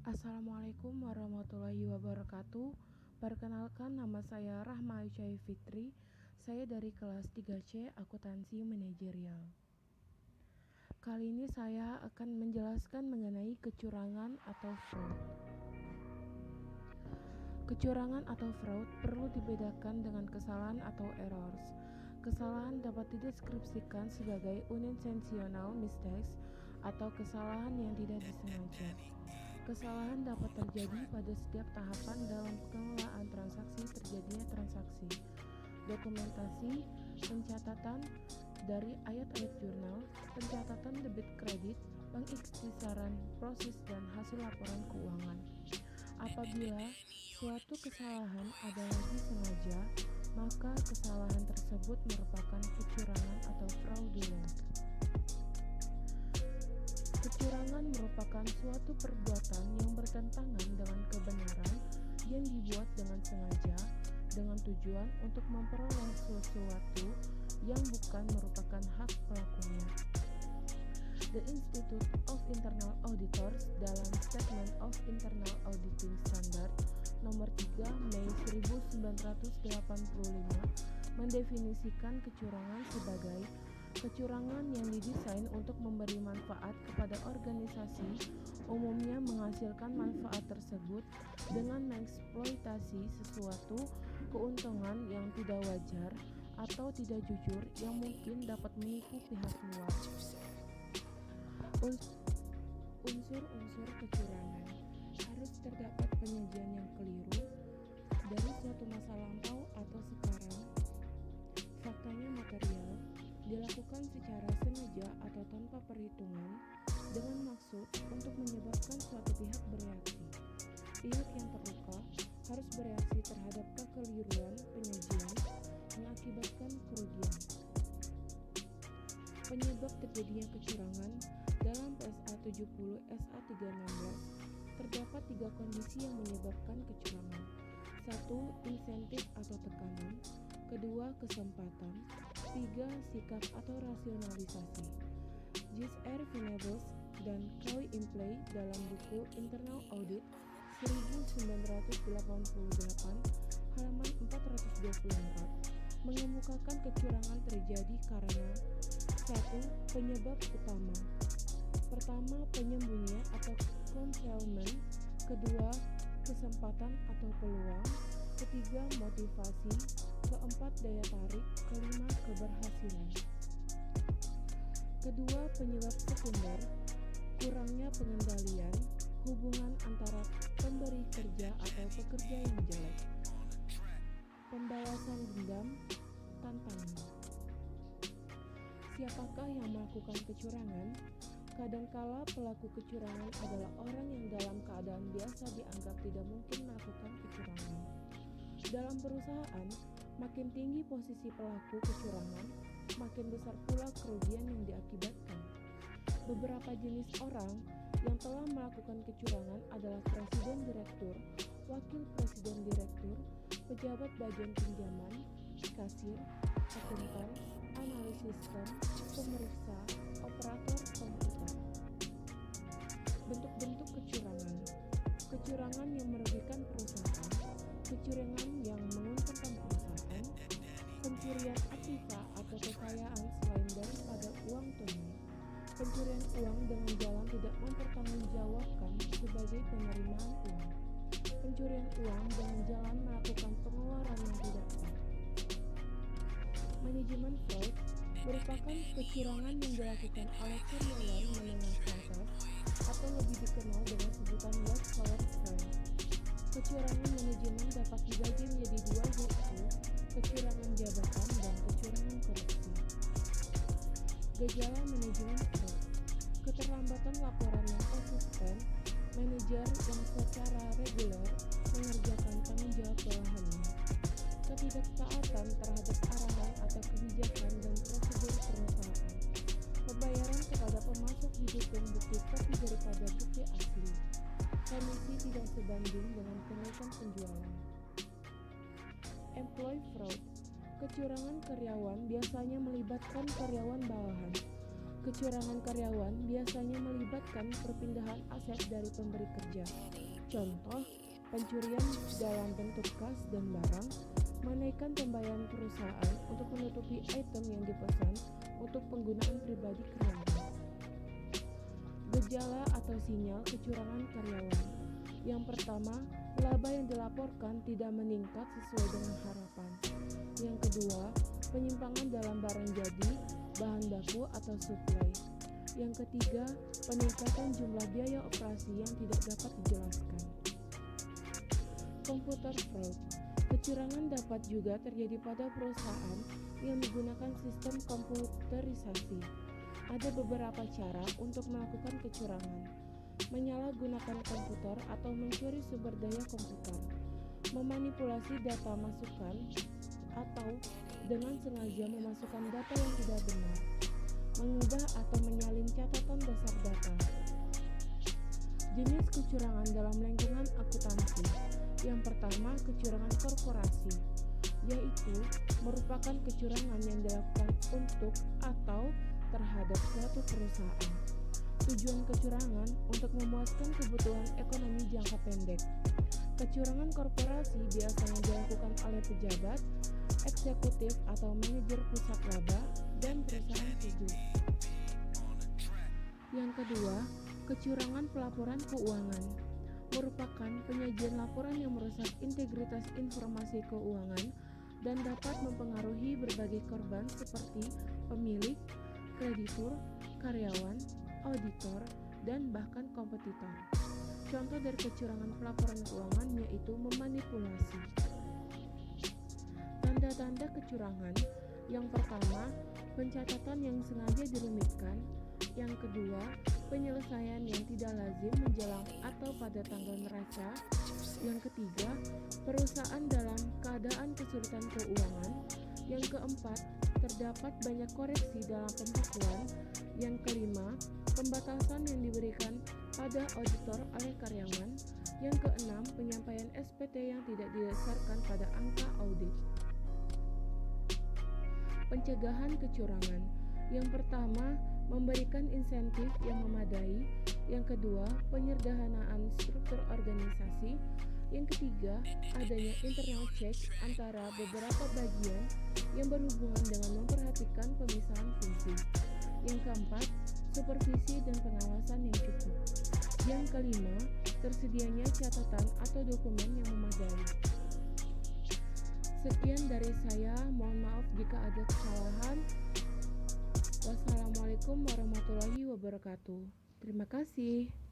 Assalamualaikum warahmatullahi wabarakatuh. Perkenalkan, nama saya Rahma Aisyah Fitri. Saya dari kelas 3C Akuntansi Manajerial. Kali ini saya akan menjelaskan mengenai kecurangan atau fraud. Kecurangan atau fraud perlu dibedakan dengan kesalahan atau errors. Kesalahan dapat dideskripsikan sebagai unintentional mistakes atau kesalahan yang tidak disengaja. Kesalahan dapat terjadi pada setiap tahapan dalam pengelolaan transaksi terjadinya transaksi, dokumentasi, pencatatan dari ayat-ayat jurnal, pencatatan debit kredit, pengikhtisaran proses dan hasil laporan keuangan. Apabila suatu kesalahan adalah disengaja, maka kesalahan tersebut merupakan kecurangan atau fraudulent. Kecurangan merupakan suatu perbuatan yang bertentangan dengan kebenaran yang dibuat dengan sengaja dengan tujuan untuk memperoleh sesuatu yang bukan merupakan hak pelakunya. The Institute of Internal Auditors dalam Statement of Internal Auditing Standard nomor 3 Mei 1985 mendefinisikan kecurangan sebagai kecurangan yang didesain untuk memberi manfaat kepada organisasi, umumnya menghasilkan manfaat tersebut dengan mengeksploitasi sesuatu keuntungan yang tidak wajar atau tidak jujur yang mungkin dapat menipu pihak luar. Unsur-unsur kecurangan harus terdapat penyajian yang keliru dari suatu masa lampau atau sekarang. Faktanya material, dilakukan secara sengaja atau tanpa perhitungan dengan maksud untuk menyebabkan suatu pihak bereaksi. Pihak yang terluka harus bereaksi terhadap kekeliruan penyajian mengakibatkan kerugian. Penyebab terjadinya kecurangan dalam PSA 70 SA 316 terdapat 3 kondisi yang menyebabkan kecurangan. 1. Insentif atau tekanan. 2. Kesempatan. 3. Sikap atau rasionalisasi. Giselle Venables dan Chloe Implay dalam buku Internal Audit 1988 halaman 424 mengemukakan kecurangan terjadi karena 1. Penyebab utama. Pertama, penyembunyian atau concealment. 2. Kesempatan atau peluang. 3. Motivasi. 4. Daya tarik. 5. Keberhasilan. Kedua, penyebab sekunder. Kurangnya pengendalian hubungan antara pemberi kerja atau pekerja yang jelek. Pembalasan dendam, tantangan. Siapakah yang melakukan kecurangan? Kadangkala pelaku kecurangan adalah orang yang dalam keadaan biasa dianggap tidak mungkin melakukan kecurangan. Dalam perusahaan, makin tinggi posisi pelaku kecurangan, makin besar pula kerugian yang diakibatkan. Beberapa jenis orang yang telah melakukan kecurangan adalah presiden direktur, wakil presiden direktur, pejabat bagian pinjaman, kasir, akuntan, analis sistem, pemeriksa, operator komputer. Bentuk-bentuk kecurangan. Kecurangan yang merugikan perusahaan, kecurangan yang menguntungkan perusahaan, pencurian aktiva atau kekayaan selain daripada uang tunai, pencurian uang dengan jalan tidak mempertanggungjawabkan sebagai penerimaan uang, pencurian uang dengan jalan melakukan pengeluaran yang tidak sah. Manajemen fraud merupakan kecurangan yang dilakukan oleh karyawan menengah ke atas atau lebih dikenal dengan sebutan white collar crime. Kecurangan manajemen dapat dibagi menjadi 2 yaitu kecurangan jabatan dan kecurangan korupsi. Gejala manajemen fraud. Keterlambatan laporan yang konsisten, manajer yang secara reguler mengerjakan tanggung jawab bawahannya, ketidaktaatan terhadap arahan atau kebijakan dan prosedur perusahaan, pembayaran kepada pemasok didukung bukti kopi daripada bukti asli, komisi tidak sebanding dengan kenaikan penjualan. Employee fraud. Kecurangan karyawan biasanya melibatkan karyawan bawahan. Kecurangan karyawan biasanya melibatkan perpindahan aset dari pemberi kerja. Contoh, pencurian dalam bentuk kas dan barang, menaikkan pembayaran perusahaan untuk menutupi item yang dipesan untuk penggunaan pribadi karyawan. Gejala atau sinyal kecurangan karyawan. Yang pertama, laba yang dilaporkan tidak meningkat sesuai dengan harapan. Yang kedua, penyimpangan dalam barang jadi, bahan baku atau suplai. Yang ketiga, peningkatan jumlah biaya operasi yang tidak dapat dijelaskan. Komputer fraud. Kecurangan dapat juga terjadi pada perusahaan yang menggunakan sistem komputerisasi. Ada beberapa cara untuk melakukan kecurangan. Menyalahgunakan komputer atau mencuri sumber daya komputer. Memanipulasi data masukan atau dengan sengaja memasukkan data yang tidak benar. Mengubah atau menyalin catatan dasar data. Jenis kecurangan dalam lingkungan akuntansi. Yang pertama, kecurangan korporasi, yaitu merupakan kecurangan yang dilakukan untuk atau terhadap suatu perusahaan. Tujuan kecurangan untuk memuaskan kebutuhan ekonomi jangka pendek. Kecurangan korporasi biasanya dilakukan oleh pejabat, eksekutif atau manajer pusat laba, dan perusahaan publik. Yang kedua, kecurangan pelaporan keuangan merupakan penyajian laporan yang merusak integritas informasi keuangan dan dapat mempengaruhi berbagai korban seperti pemilik, kreditur, karyawan, auditor, dan bahkan kompetitor. Contoh dari kecurangan pelaporan keuangan yaitu memanipulasi. Tanda-tanda kecurangan. Yang pertama, pencatatan yang sengaja dirumitkan. Yang kedua, penyelesaian yang tidak lazim menjelang atau pada tanggal neraca. Yang ketiga, perusahaan dalam keadaan kesulitan keuangan. Yang keempat, terdapat banyak koreksi dalam pembukuan. Yang kelima, pembatasan yang diberikan pada auditor oleh karyawan. Yang keenam, penyampaian SPT yang tidak didasarkan pada angka audit. Pencegahan kecurangan. Yang pertama, memberikan insentif yang memadai. Yang kedua, penyederhanaan struktur organisasi. Yang ketiga, adanya internal check antara beberapa bagian yang berhubungan dengan memperhatikan pemisahan fungsi. Yang keempat, supervisi dan pengawasan yang cukup. Yang kelima, tersedianya catatan atau dokumen yang memadai. Sekian dari saya, mohon maaf jika ada kesalahan. Wassalamualaikum warahmatullahi wabarakatuh. Terima kasih.